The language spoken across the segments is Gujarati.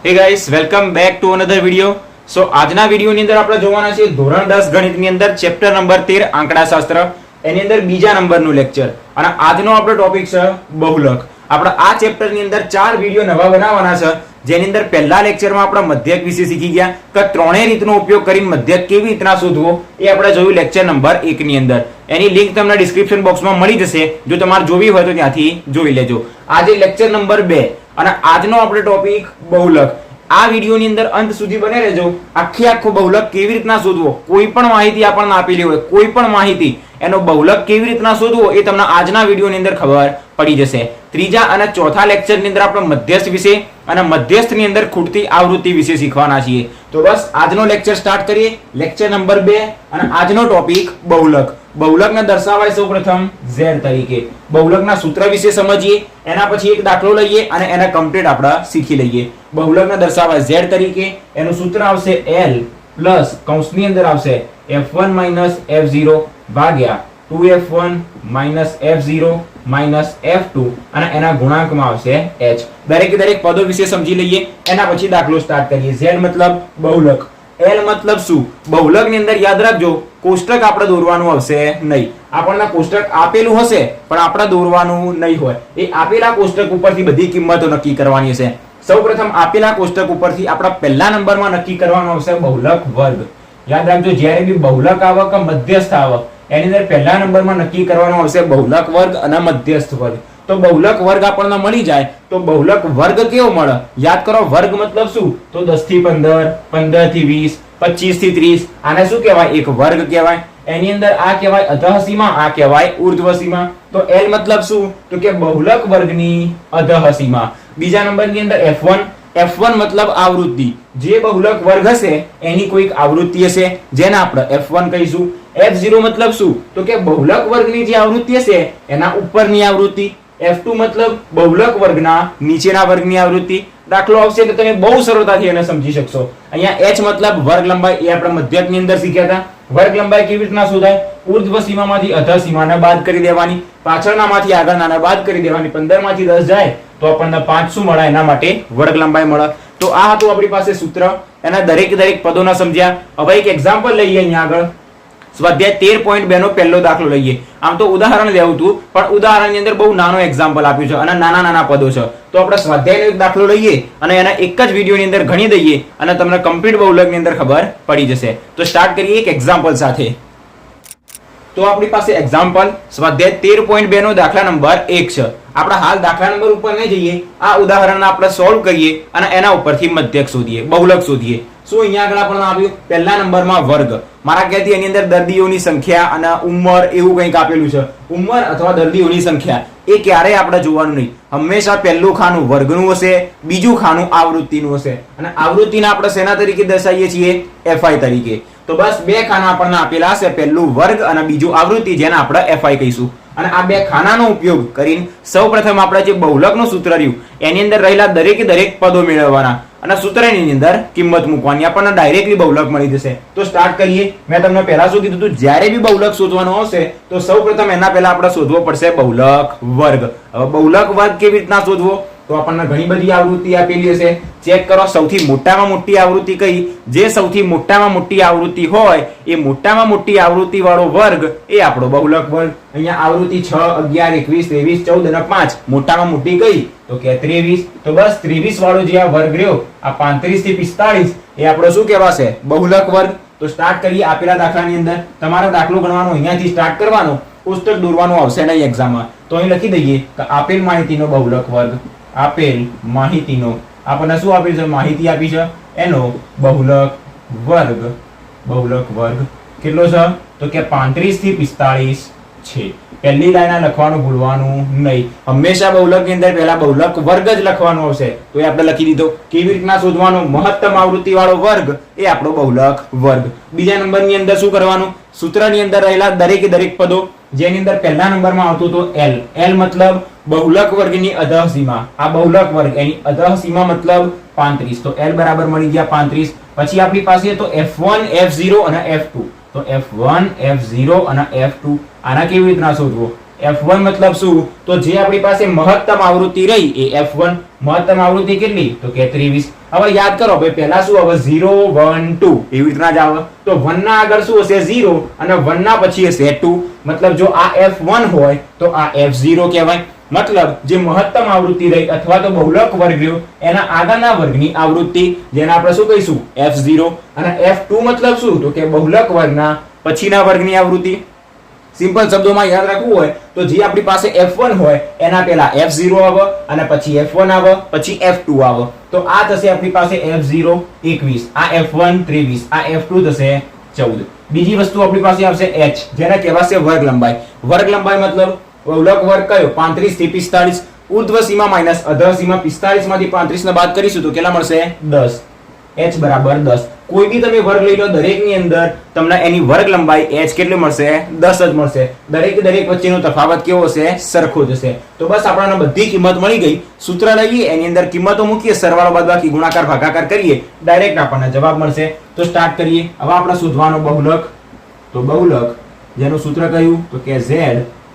હે guys, welcome back to another video. So આજના વિડિયોની અંદર આપણે જોવાના છે ધોરણ 10 ગણિતની અંદર ચેપ્ટર નંબર 13 આંકડાશાસ્ત્ર, એની અંદર બીજા નંબરનું લેક્ચર. અને આજનો આપણો ટોપિક છે બહુલક. આપણે આ ચેપ્ટરની અંદર 4 વિડિયો નવા બનાવવાના છે, જેની અંદર પહેલા લેક્ચરમાં આપણે મધ્યક વિશે શીખી ગયા કે ત્રણેય રીતનો ઉપયોગ કરીને મધ્યક કેવી રીતના શોધવો એ આપણે જોયું લેક્ચર નંબર 1 ની અંદર. એની લિંક તમને ડિસ્ક્રિપ્શન બોક્સમાં મળી જશે, જો તમારે જોવી હોય તો ત્યાંથી જોઈ લેજો. આજે લેક્ચર નંબર 2 અને આજનો આપણો ટોપિક બહુલક. આ વિડિયોની અંદર અંત સુધી બને રહેજો. આખો બહુલક કેવી રીતના શોધવો, કોઈ પણ માહિતી આપણને આપેલી હોય, કોઈ પણ માહિતી, એનો બહુલક કેવી રીતના શોધવો એ તમને આજના વિડિયોની અંદર ખબર પડી જશે. ત્રીજા અને ચોથા લેક્ચરની અંદર આપણે મધ્યસ્થ વિશે અને મધ્યસ્થની અંદર ખૂટતી આવૃત્તિ વિશે શીખવાના છીએ. તો બસ આજનો લેક્ચર સ્ટાર્ટ કરીએ. લેક્ચર નંબર 2 અને આજનો ટોપિક બહુલક. બહુલકને દર્શાવાય સૌપ્રથમ z તરીકે. બહુલકના સૂત્ર વિશે સમજીએ, એના પછી એક દાખલો લઈએ અને એને કમ્પ્લીટ આપણે શીખી લઈએ. બહુલકને દર્શાવાય z તરીકે, એનું સૂત્ર આવશે l પ્લસ કૌંસની અંદર આવશે f1 f0 ભાગ્યા 2f1 f0 f2 અને એના ગુણાંકમાં આવશે h. દરેક પદો વિશે સમજી લઈએ, એના પછી દાખલો સ્ટાર્ટ કરીએ. z મતલબ બહુલક, l મતલબ શું? બહુલકની અંદર યાદ રાખજો, કોષ્ટક આપણે દોરવાનું આવશે નહીં. આપણને કોષ્ટક આપેલું હશે પણ આપણે દોરવાનું નહીં હોય. એ આપેલા કોષ્ટક ઉપરથી બધી કિંમતો નક્કી કરવાની હશે. સૌપ્રથમ આપેલા કોષ્ટક ઉપરથી આપણા પહેલા નંબરમાં નક્કી કરવાનો આવશે બહુલક વર્ગ. યાદ રાખજો, જ્યારે બી બહુલક આવે કે મધ્યસ્થ આવે, એની અંદર પહેલા નંબરમાં નક્કી કરવાનો આવશે બહુલક વર્ગ અને મધ્યસ્થ વર્ગ. તો બહુલક વર્ગ આપણને મળી જાય તો બહુલક વર્ગ કેવો મળે? યાદ કરો, વર્ગ મતલબ શું? તો 10 થી 15, 15 થી 20, 25 થી 30. આને શું કહેવાય? એક વર્ગ કહેવાય. એની અંદર આ કહેવાય અધઃ સીમા, આ કહેવાય ઉર્ધ્વ સીમા. તો l મતલબ શું? તો કે બહુલક વર્ગની અધઃ સીમા. બીજા નંબરની અંદર f1 મતલબ આવૃત્તિ. જે બહુલક વર્ગ હશે એની કોઈક આવૃત્તિ હશે, જેને આપણે f1 કહીશું. f0 મતલબ શું? તો કે બહુલક વર્ગની જે આવૃત્તિ હશે એના ઉપરની આવૃત્તિ. f2 મતલબ બહુલક વર્ગના નીચેના વર્ગની આવૃત્તિ. દાખલો આવશે તો તમે બહુ સરળતાથી એને સમજી શકશો. અહીંયા h મતલબ વર્ગ લંબાઈ, એ આપણે મધ્યકની અંદર શીખ્યા હતા. વર્ગ લંબાઈ કેવી રીતના શોધાય? ઉર્ધ્વ સીમામાંથી અધઃ સીમાને બાદ કરી દેવાની, પાછળનામાંથી આગળનાને બાદ કરી દેવાની. 15 માંથી 10 જાય તો આપણને 5 શું મળે? એના માટે વર્ગ લંબાઈ મળે. તો આ હતું આપણી પાસે સૂત્ર. એના દરેક પદોના સમજ્યા. હવે એક એક્ઝામ્પલ લઈએ. અહીંયા આગળ સ્વાધ્યાય 13.2 નો પહેલો દાખલો લઈએ. આમ તો ઉદાહરણ લેવું હતું, પણ ઉદાહરણની અંદર બહુ નાનો એક્ઝામ્પલ આપ્યું છે અને નાના પદો છે. તો આપણે સ્વાધ્યાયનો એક દાખલો લઈએ અને એના એક જ વિડીયોની અંદર ગણી દઈએ અને તમને કમ્પ્લીટ બહુલકની અંદર ખબર પડી જશે. તો સ્ટાર્ટ કરીએ એક એક્ઝામ્પલ સાથે. તો આપણી પાસે એક્ઝામ્પલ સ્વાધ્યાય 13.2 નો દાખલા નંબર 1 છે. આપણે હાલ દાખલા નંબર ઉપર નહીં જઈએ, આ ઉદાહરણ આપણે સોલ્વ કરીએ અને એના ઉપરથી મધ્યક શોધીએ, બહુલક શોધીએ. શું અહીંયા આગળ આપણને આવ્યું? પહેલા નંબરમાં વર્ગ. મારા કહેતી એની અંદર દર્દીઓની સંખ્યા અને ઉંમર એવું કંઈક આપેલું છે. ઉંમર અથવા દર્દીઓની સંખ્યા એ ક્યારેય આપણે જોવાનું નહીં. હંમેશા પહેલું ખાનું વર્ગનું હશે, બીજું ખાનું આવૃત્તિનું હશે. અને આવૃત્તિને આપણે શેના તરીકે દર્શાવીએ છીએ? fi તરીકે. તો બસ બે ખાના આપણને આપેલા હશે, પહેલું વર્ગ અને બીજું આવૃત્તિ, જેને આપણે fi કહીશું. અને આ બે ખાનાનો ઉપયોગ કરીને સૌપ્રથમ આપણે જે બહુલકનું સૂત્ર રહ્યું એની અંદર રહેલા દરેક પદો મેળવવાના અને સૂત્રની અંદર કિંમત મૂકવાની. આપણને ડાયરેક્ટલી બહુલક મળી જશે. તો સ્ટાર્ટ કરીએ. મેં તમને પહેલા શું કીધું હતું? જ્યારે બી બહુલક શોધવાનો આવશે તો સૌપ્રથમ એના પહેલા આપણે શોધવો પડશે બહુલક વર્ગ. હવે બહુલક વર્ગ કેવી રીતના શોધવો? તો આપણને ઘણી બધી આવૃત્તિ આપેલી હશે. ચેક કરો, સૌથી મોટામાં મોટી આવૃત્તિ કઈ? જે સૌથી મોટામાં મોટી આવૃત્તિ હોય એ મોટામાં મોટી આવૃત્તિ વાળો વર્ગ એ આપણો બહુલક વર્ગ. અહીંયા આવૃત્તિ 6, 11, 21, 23, 14 અને 5. મોટામાં મોટી કઈ? તો કે 23. તો બસ 23 વાળો જે આ વર્ગ રહ્યો, આ 35 થી 45, એ આપણો શું કહેવાશે? બહુલક વર્ગ. તો સ્ટાર્ટ કરીએ આપેલા દાખલાની અંદર. તમારો દાખલો ગણવાનો અહીંયાથી સ્ટાર્ટ કરવાનો, પુસ્તક દોરવાનું આવશે નહીં એક્ઝામમાં. તો અહીં લખી દઈએ કે આપેલ માહિતીનો બહુલક વર્ગ. આપેલ માહિતીનો, આપણને શું આપેલ છે? માહિતી આપી છે, એનો બહુલક વર્ગ કેટલો છે? તો કે 35 થી 45 છે. પહેલી લાઈન લખવાનું ભૂલવાનું નહીં. હંમેશા બહુલકની અંદર પહેલા બહુલક વર્ગ જ લખવાનો આવશે. તો એ આપણે લખી દીધો. કેવી રીતના શોધવાનો? મહત્તમ આવૃત્તિ વાળો વર્ગ એ આપણો બહુલક વર્ગ. બીજા નંબરની અંદર શું કરવાનું? સૂત્રની અંદર રહેલા દરેક પદો, જેની અંદર પહેલા નંબરમાં આવતું તો l મતલબ બહુલક વર્ગની અધઃ સીમા. આ બહુલક વર્ગ એની અધઃ સીમા મતલબ 35. તો l બરાબર મળી ગયા 35. પછી આપણી પાસે તો f1, f0 અને f2. તો f1, f0 અને f2 આના કેવી રીતના શોધવો? F1 મતલબ શું? તો જે આપણી પાસે મહત્તમ આવૃત્તિ રહી એ F1. મહત્તમ આવૃત્તિ કેટલી? તો કે 23. હવે યાદ કરો ભાઈ, પહેલા શું આવે? 0 1 2 એવી રીતના જ આવે. તો 1 ના આગળ શું હશે? 0 અને 1 ના પછી હશે 2. મતલબ જો આ F1 હોય તો આ F0 કહેવાય. મતલબ જે મહત્તમ આવૃત્તિ રહી અથવા તો બહુલક વર્ગ રહ્યો એના આગળના વર્ગની આવૃત્તિ, જેને આપણે શું કહીશું? F0. અને F2 મતલબ શું? તો કે બહુલક વર્ગના પછીના વર્ગની આવૃત્તિ. સિમ્પલ શબ્દોમાં યાદ રાખવું હોય તો જે આપણી પાસે F1 હોય એના પહેલા F0 આવે અને પછી F1 આવે, પછી F2 આવે. તો આ થશે આપણી પાસે F0 21, આ F1 23, આ F2 થશે 14. બીજી વસ્તુ આપણી પાસે આવશે H, જેને કહેવાશે વર્ગ લંબાઈ. વર્ગ લંબાઈ મતલબ બહુલક વર્ગ કયો? 35 થી 45. ઉર્ધ્વ સીમા માઈનસ અધર સીમા. 45 માંથી 35 ને બાદ કરીશું તો કેટલા મળશે? 10. H બરાબર 10. કોઈ બી તમે વર્ગ લઈ લો, દરેકની અંદર તમને એની વર્ગ લંબાઈ H કેટલી મળશે? 10 જ મળશે. દરેક વચ્ચેનો તફાવત કેવો હશે? સરખો જ હશે. તો બસ આપણને બધી કિંમત મળી ગઈ. સૂત્ર લઈએ, એની અંદર કિંમતો મૂકીએ, સરવાળો બાદબાકી ગુણાકાર ભાગાકાર કરીએ, ડાયરેક્ટ આપણને જવાબ મળશે. તો સ્ટાર્ટ કરીએ. હવે આપણે શોધવાનો બહુલક. તો બહુલક જેનું સૂત્ર કયું? તો કે Z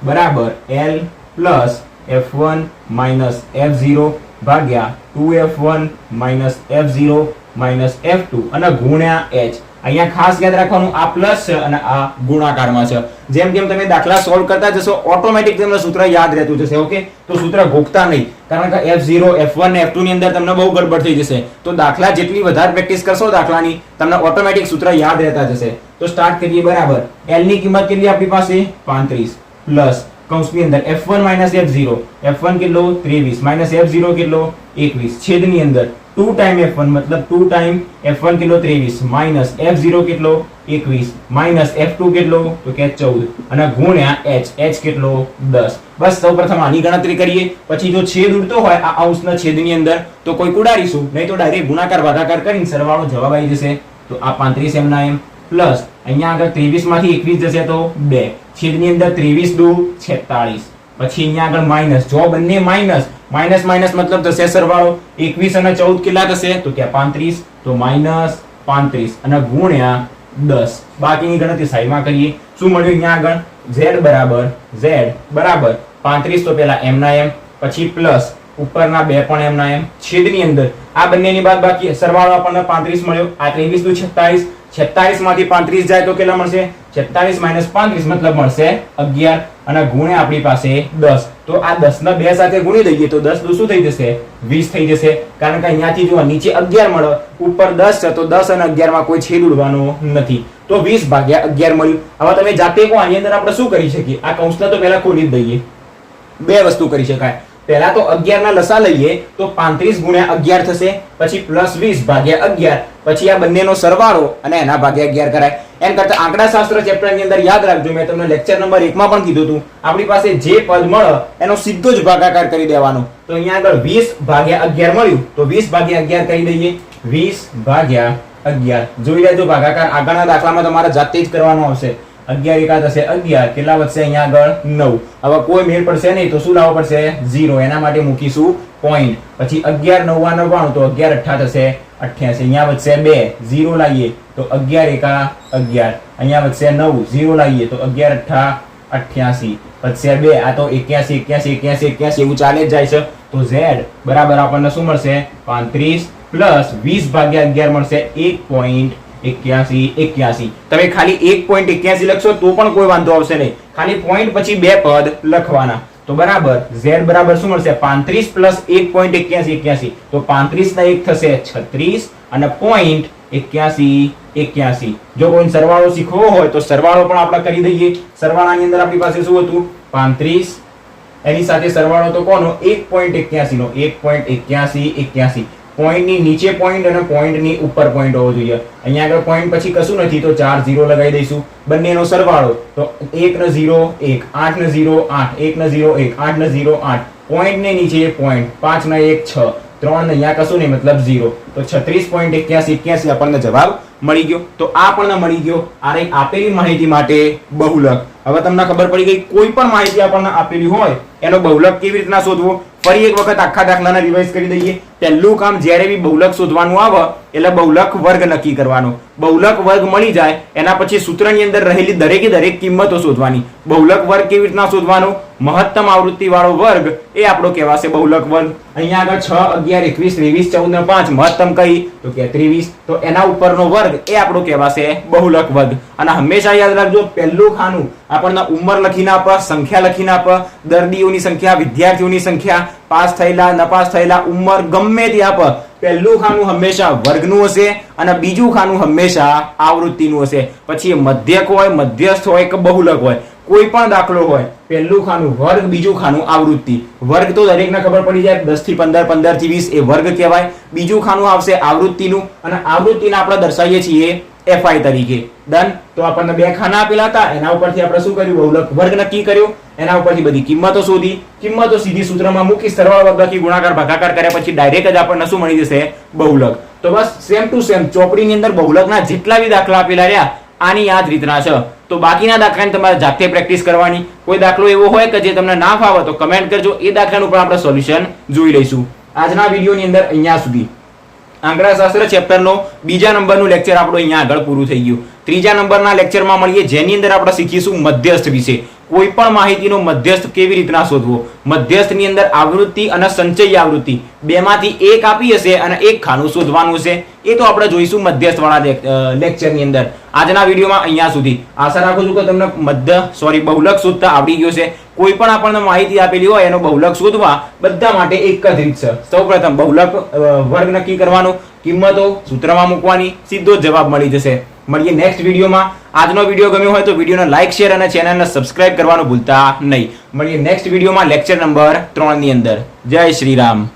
બરાબર L plus F1 minus F0 ભાગ્યા 2F1 minus F0 minus F2 અને ગુણ્યા H. અહીંયા ખાસ યાદ રાખવાનું, આ પ્લસ છે અને આ ગુણાકારમાં છે. જેમ જેમ તમે દાખલા સોલ્વ કરતા જશો ઓટોમેટિક તમને સૂત્ર યાદ રહેતું જશે. ઓકે, તો સૂત્ર ગોખતા નહીં, કારણ કે F0 F1 ને F2 ની અંદર તમને બહુ ગડબડ થઈ જશે. તો દાખલા જેટલી વધારે પ્રેક્ટિસ કરશો દાખલાની, તમને ઓટોમેટિક સૂત્ર યાદ રહેતા જશે. તો સ્ટાર્ટ કરીએ. બરાબર, L ની કિંમત કેટલી આપણી પાસે? 35 પ્લસ કૌંસની અંદર F1 માઇનસ F0. F1 કેટલો? 23 માઇનસ F0 કેટલો? 21. છેદની અંદર 2 ટાઈમ F1 મતલબ 2 ટાઈમ F1 કેટલો? 23 માઇનસ F0 કેટલો? 21 માઇનસ F2 કેટલો? તો કે 14 અને ગુણ્યા H. H કેટલો? 10. બસ સૌપ્રથમ આની ગણતરી કરીએ, પછી જો છેદ ઉડતો હોય આ અંશના છેદની અંદર તો કોઈ ઉડાડીશું, નહીં તો ડાયરેક્ટ ગુણાકાર ભાગાકાર કરીને સરવાળો જવાબ આવી જશે. તો આ 35 એમના એમ પ્લસ અહીંયા આગળ 23 માંથી 21 જશે તો 2. છેદની અંદર 23 દુ 46. પછી અહીંયા આગળ માઈનસ. જો બંને માઈનસ માઈનસ મતલબ થશે સરવાળો. 21 અને 14 કેટલા થશે? તો કે 35. તો માઈનસ 35 અને ગુણ્યા 10. બાકીની ગણતરી સાઈડમાં કરીએ. શું મળ્યું અહીંયા આગળ? Z બરાબર 35 તો પેલા m ના m, પછી પ્લસ ઉપરના બે પણ m ના m, છેદની અંદર આ બંનેની બાદ બાકી સરવાળો આપણને 35 મળ્યો. આ 23 દુ 46. 46 માંથી 35 જાય તો કેટલા મળશે? 46 માઇનસ 35 મતલબ મળશે 11 અને ગુણ્યા આપણી પાસે 10. તો આ 10 ના બે સાથે ગુણી દઈએ તો 10 દુ શું થઈ જશે? 20 થઈ જશે. કારણ કે અહીંયાથી જો નીચે 11 મળે, ઉપર 10 છે, તો 10 અને 11 માં કોઈ છેદ ઉડવાનો નથી. તો 20 ભાગ્યા 11 મળ્યું. હવે તમે જાતે કહો આની અંદર આપણે શું કરી શકીએ? આ કૌંસને તો પહેલા ખોલી જ દઈએ. બે વસ્તુ કરી શકાય. પહેલા તો 11 ના લસા લઈએ તો 35 ગુણ્યા 11 થશે, પછી પ્લસ 20 ભાગ્યા 11, પછી આ બંનેનો સરવાળો અને એના ભાગ્યા 11 કરાય. એમ કરતા આંકડાશાસ્ત્ર ચેપ્ટર ની અંદર યાદ રાખજો, મેં તમને લેક્ચર નંબર 1 માં પણ કીધું હતું, આપણી પાસે જે પદ મળે એનો સીધો જ ભાગાકાર કરી દેવાનો. તો અહીંયા આગળ 20 ભાગ્યા 11 મળ્યું, તો 20 ભાગ્યા 11 કરી દઈએ. 20 ભાગ્યા 11 જોઈ લેજો ભાગાકાર આગળના દાખલામાં તમારે જાતે જ કરવાનો આવશે. 11 એકા થશે 11, કેટલા વધશે અહીંયા આગળ? 9. હવે કોઈ મેળ પડશે નહીં તો શું લાવવો પડશે? 0. એના માટે મૂકીશું પોઈન્ટ. પછી 11 9 99 તો 11 8 થશે 88. અહીંયા વધશે 2, 0 લાવીએ તો 11 એકા 11. અહીંયા વધશે 9, 0 લાવીએ તો 11 8 88. વધશે 2, આ તો 81 81 81 81 એવું ચાલે જ જાય છે. તો Z બરાબર આપણને શું મળશે? 35 પ્લસ 20 ભાગ્યા 11 મળશે 1.81. તમે ખાલી 1.81 લખશો તો પણ કોઈ વાંધો આવશે નહીં, ખાલી પોઈન્ટ પછી બે પદ લખવાના. તો બરાબર Z બરાબર શું મળશે? 35 પ્લસ 1.81. તો 35 ના 1 થશે 36 અને 0.81. જો કોઈ સરવાળો શીખવો હોય તો સરવાળો પણ આપણે કરી દઈએ. સરવાળાની અંદર આપણી પાસે શું હતું? 35, એની સાથે સરવાળો તો કોનો? 1.81 નો. 1.81. પોઈન્ટ ની નીચે પોઈન્ટ અને પોઈન્ટ ની ઉપર પોઈન્ટ હોવો જોઈએ. અહીંયા આગળ પોઈન્ટ પછી કશું નથી તો 4 0 લગાવી દઈશું. બંનેનો સરવાળો તો 1 ને 0 1, 8 ને 0 8, 1 ને 0 1, 8 ને 0 8. પોઈન્ટ ને નીચે પોઈન્ટ, 5 ને 1 6, 3 ને અહીંયા કશું નહીં મતલબ 0. તો 36.81 આપણને જવાબ મળી ગયો. તો આ આપણને મળી ગયો. આ રહી આપેલી માહિતી માટે બહુલક. હવે તમને ખબર પડી ગઈ કોઈ પણ માહિતી આપણને આપેલી હોય એનો બહુલક કેવી રીતના શોધવો, ફરી એક વખત આખા દાખલાને રિવાઇઝ કરી દઈએ. પહેલું કામ જ્યારે બી બહુલક શોધવાનું આવે એટલે બહુલક વર્ગ નક્કી કરવાનો. બહુલક વર્ગ મળી જાય એના પછી સૂત્રની અંદર રહેલી દરેકે દરેક કિંમતો શોધવાની. બહુલક વર્ગ કેવી રીતના શોધવાનો, મહત્તમ આવૃત્તિ વાળો વર્ગ એ આપણો કહેવાશે બહુલક વર્ગ. અહીંયા આગળ 6, 11, 21, 23, 14 ને 5 મહત્તમ કઈ તો કે 23, તો એના ઉપરનો વર્ગ એ આપણો કહેવાશે બહુલક વર્ગ. અને હંમેશા યાદ રાખજો, પહેલું ખાનું આપણને ઉંમર લખીને આપે, સંખ્યા લખીને આપે, દર્દીઓની સંખ્યા, વિદ્યાર્થીઓની સંખ્યા, પાસ થયેલા, નપાસ થયેલા, ઉંમર ગમે તે આપે. પહેલું ખાનું હંમેશા વર્ગનું હશે અને બીજું ખાનું હંમેશા આવૃત્તિનું હશે. પછી એ મધ્યક હોય, મધ્યસ્થ હોય કે બહુલક હોય, કોઈ પણ દાખલો હોય, પહેલું ખાનું વર્ગ, બીજું ખાનું આવૃત્તિ. વર્ગ તો દરેકને ખબર પડી જાય, 10 થી 15, 15 થી 20 એ વર્ગ કહેવાય. બીજું ખાનું આવશે આવૃત્તિનું, અને આવૃત્તિને આપણે દર્શાવીએ છીએ FI તરીકે. ડન. તો આપણને બે ખાના આપેલા હતા, એના ઉપરથી આપણે શું કર્યું, બહુલક વર્ગ નક્કી કર્યો. એના ઉપરથી બધી કિંમતો શોધી, કિંમતો સીધી સૂત્રમાં મૂકી, સરવાળો બાદબાકી ગુણાકાર ભાગાકાર કર્યા પછી ડાયરેક્ટ જ આપણને શું મળી જશે, બહુલક. તો બસ સેમ ટુ સેમ ચોપડીની અંદર બહુલકના જેટલા બી દાખલા આપેલા રહ્યા આની આ જ રીતના છે. તો બાકીના દાખલાની તમારે જાતે પ્રેક્ટિસ કરવાની. કોઈ દાખલો એવો હોય કે જે તમને ના ફાવે તો કમેન્ટ કરજો, એ દાખલાનું પણ આપણે સોલ્યુશન જોઈ લઈશું. આજના વિડીયોની અંદર અહીંયા સુધી આંકડાશાસ્ત્ર ચેપ્ટરનો બીજા નંબરનું લેક્ચર આપણું અહીંયા આગળ પૂરું થઈ ગયું. ત્રીજા નંબરના લેક્ચરમાં મળીએ, જેની અંદર આપણે શીખીશું મધ્યસ્થ વિશે. કોઈ પણ માહિતીનો મધ્યસ્થ કેવી રીતના શોધવો, મધ્યસ્થની અંદર આવૃત્તિ અને સંચયી આવૃત્તિ બેમાંથી એક આપી હશે અને એક ખાનું શોધવાનું છે. એ તો આપણે જોઈશું મધ્યસ્થ વાળા લેક્ચરની અંદર. આજના વિડીયોમાં અહીંયા સુધી. આશા રાખું છું કે તમને બહુલક શોધતા આવડી ગયો છે. કોઈ પણ આપણને માહિતી આપેલી હોય એનો બહુલક શોધવા બધા માટે એક જ રીત છે. સૌપ્રથમ બહુલક વર્ગ નક્કી કરવાનો, કિંમતો સૂત્રમાં મૂકવાની, સીધો જવાબ મળી જશે. મળીએ નેક્સ્ટ વિડીયોમાં. આજનો વિડીયો ગમ્યો હોય તો વિડીયોને લાઈક, શેર અને ચેનલને સબસ્ક્રાઇબ કરવાનું ભૂલતા નહીં. મળીએ નેક્સ્ટ વિડીયોમાં લેક્ચર નંબર 3 ની અંદર. જય શ્રી રામ.